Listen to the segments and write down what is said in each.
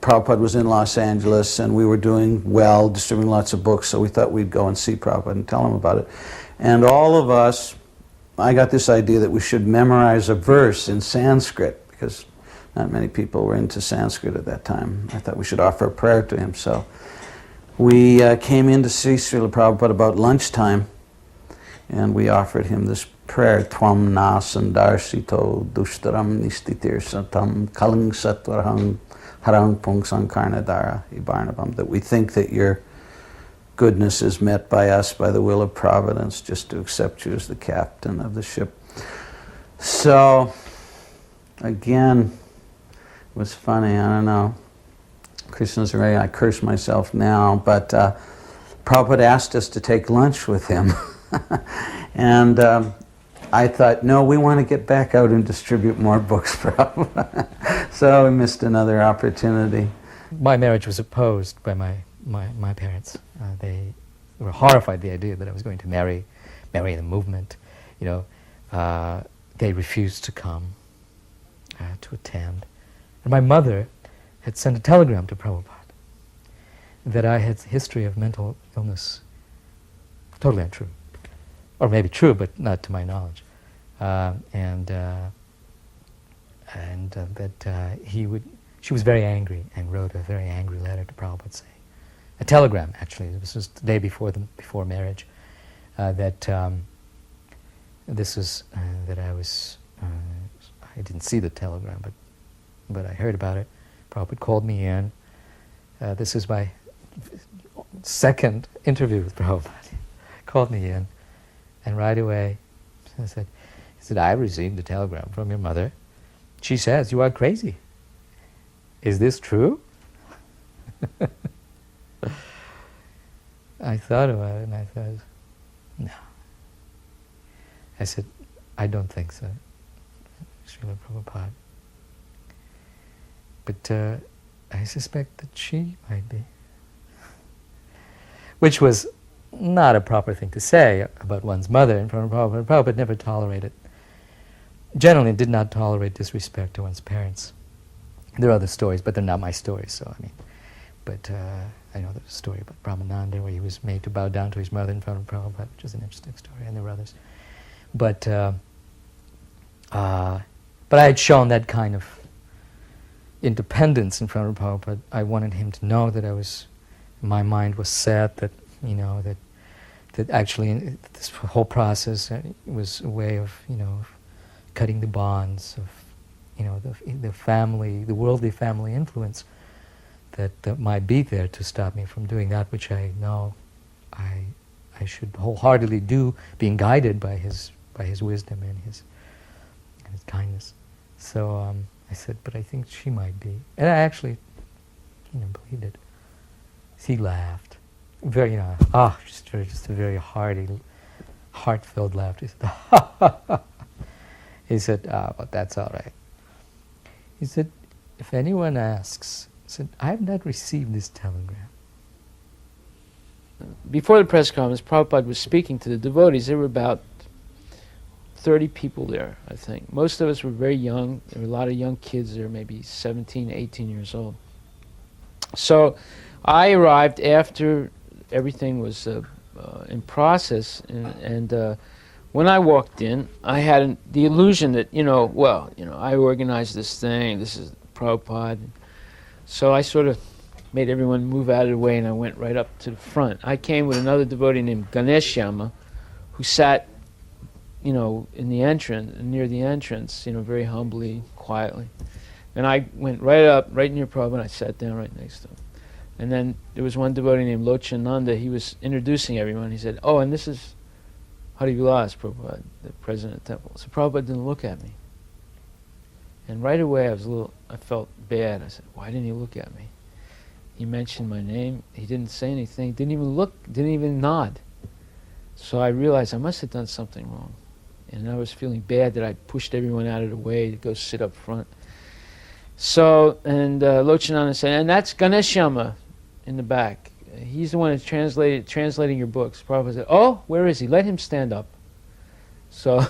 Prabhupada was in Los Angeles, and we were doing well, distributing lots of books, so we thought we'd go and see Prabhupada and tell him about it. And all of us, I got this idea that we should memorize a verse in Sanskrit, because not many people were into Sanskrit at that time. I thought we should offer a prayer to him. So we came in to see Srila Prabhupada about lunchtime, and we offered him this prayer, Tvam na sandarsito dushtaram nistitir satam kaling satvarhang harang pung sankarnadara ibarnabam, that we think that your goodness is met by us by the will of providence, just to accept you as the captain of the ship. So, again, it was funny, I don't know. Krishna's right, I curse myself now, but Prabhupada asked us to take lunch with him. And I thought, no, we want to get back out and distribute more books, Prabhupada. So we missed another opportunity. My marriage was opposed by my parents. They were horrified at the idea that I was going to marry the movement. You know, they refused to come to attend. And my mother had sent a telegram to Prabhupada that I had a history of mental illness. Totally untrue. Or maybe true, but not to my knowledge. And that she was very angry and wrote a very angry letter to Prabhupada saying, a telegram actually, this was the day before marriage, that this was, that I didn't see the telegram, but I heard about it. Prabhupada called me in. This is my second interview with Prabhupada. Called me in, and right away he said, I received a telegram from your mother. She says you are crazy. Is this true? I thought about it and I thought, no. I said, I don't think so, Srila Prabhupada. But I suspect that she might be. Which was not a proper thing to say about one's mother in front of Prabhupada. Prabhupada never tolerated, generally did not tolerate disrespect to one's parents. There are other stories, but they're not my stories, so I mean. But I know there's a story about Brahmananda where he was made to bow down to his mother in front of Prabhupada, which is an interesting story, and there were others. But I had shown that kind of independence in front of Prabhupada. I wanted him to know that my mind was set, that, you know, that actually this whole process was a way of, you know, cutting the bonds of, you know, the family, the worldly family influence that might be there to stop me from doing that which I know I should wholeheartedly do, being guided by his wisdom and his kindness. So I said, but I think she might be, and I actually, you know, believed it. He laughed, very, you know, just a very hearty, heart-filled laugh. He said, ha ha ha. He said, well, that's all right. He said, if anyone asks, he said, I have not received this telegram. Before the press conference, Prabhupada was speaking to the devotees. There were about 30 people there, I think. Most of us were very young. There were a lot of young kids there, maybe 17, 18 years old. So I arrived after everything was in process, and when I walked in, I had the illusion that, I organized this thing, this is Prabhupada. So I sort of made everyone move out of the way, and I went right up to the front. I came with another devotee named Ganeshyama, who sat, in the entrance, near the entrance, very humbly, quietly. And I went right up, right near Prabhupada, and I sat down right next to him. And then there was one devotee named Lochananda. He was introducing everyone. He said, oh, and this is Hari Vilas Prabhupada, the president of the temple. So Prabhupada didn't look at me. And right away I felt bad. I said, why didn't he look at me? He mentioned my name. He didn't say anything, didn't even look, didn't even nod. So I realized I must have done something wrong. And I was feeling bad that I pushed everyone out of the way to go sit up front. So, and Lochananda said, and that's Ganeshyama in the back. He's the one that's translating your books. Prabhupada said, oh, where is he? Let him stand up. So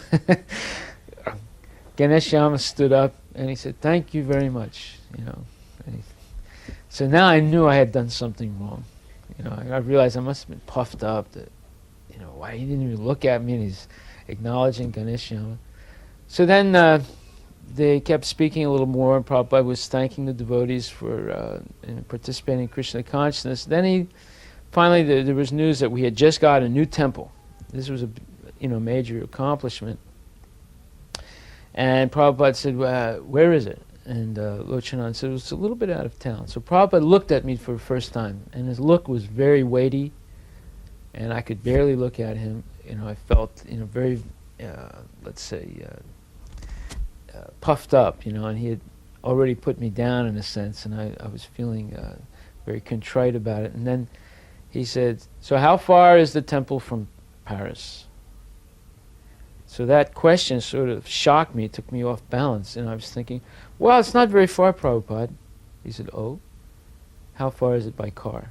Ganeshyama stood up and he said, thank you very much. So now I knew I had done something wrong. You know, I realized I must have been puffed up that, you know, why he didn't even look at me and he's acknowledging Ganesh Yama. So then they kept speaking a little more, and Prabhupada was thanking the devotees for participating in Krishna consciousness. Then he finally, there was news that we had just got a new temple. This was a major accomplishment. And Prabhupada said, where is it? And Lochanan said, it's a little bit out of town. So Prabhupada looked at me for the first time, and his look was very weighty, and I could barely look at him. You know, I felt, very, let's say, puffed up, and he had already put me down in a sense, and I was feeling very contrite about it. And then he said, so how far is the temple from Paris? So that question sort of shocked me, took me off balance, and I was thinking, well, it's not very far, Prabhupada. He said, oh, how far is it by car?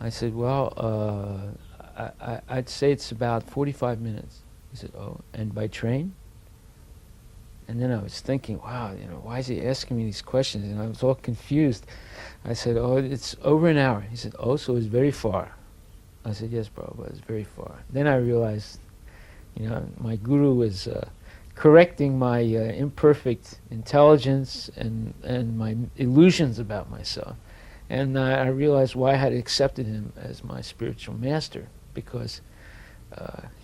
I said, well, I'd say it's about 45 minutes. He said, oh, and by train? And then I was thinking, wow, why is he asking me these questions? And I was all confused. I said, oh, it's over an hour. He said, oh, so it's very far. I said, yes, Prabhupada, it's very far. Then I realized, my guru was correcting my imperfect intelligence and my illusions about myself. And I realized why I had accepted him as my spiritual master, because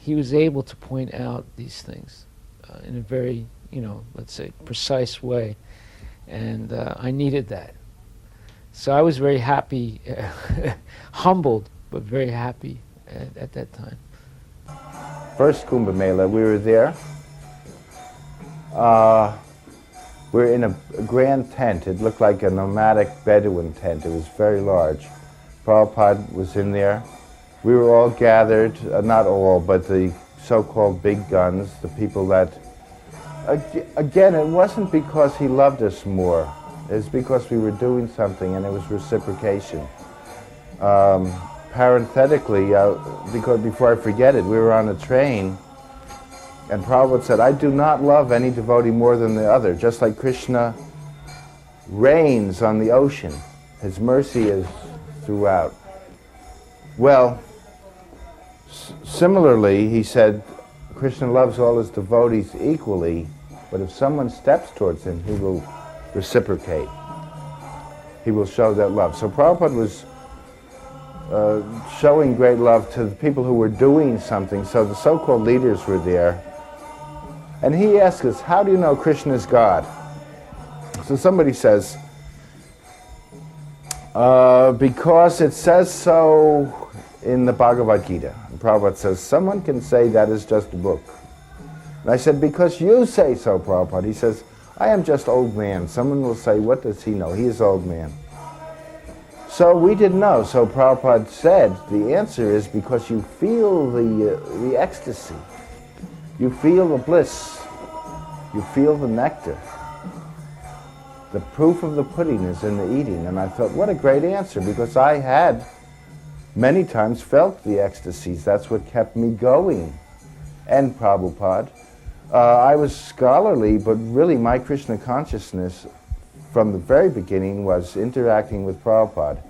he was able to point out these things in a very, let's say, precise way. And I needed that. So I was very happy, humbled, but very happy at that time. First Kumbh Mela, we were there. We were in a grand tent. It looked like a nomadic Bedouin tent. It was very large. Prabhupada was in there. We were all gathered, not all, but the so-called big guns, the people that... Again, it wasn't because he loved us more. It was because we were doing something, and it was reciprocation. Parenthetically, because before I forget it, we were on a train, and Prabhupada said, I do not love any devotee more than the other, just like Krishna reigns on the ocean. His mercy is throughout. Well, similarly, he said, Krishna loves all his devotees equally, but if someone steps towards him, he will reciprocate. He will show that love. So Prabhupada was showing great love to the people who were doing something. So the so-called leaders were there. And he asked us, how do you know Krishna is God? So somebody says, because it says so in the Bhagavad Gita. And Prabhupada says, someone can say that is just a book. And I said, because you say so, Prabhupada. He says, I am just old man. Someone will say, what does he know? He is old man. So we didn't know. So Prabhupada said, the answer is because you feel the ecstasy. You feel the bliss. You feel the nectar. The proof of the pudding is in the eating. And I thought, what a great answer, because I had many times felt the ecstasies. That's what kept me going. And Prabhupada. I was scholarly, but really my Krishna consciousness from the very beginning was interacting with Prabhupada.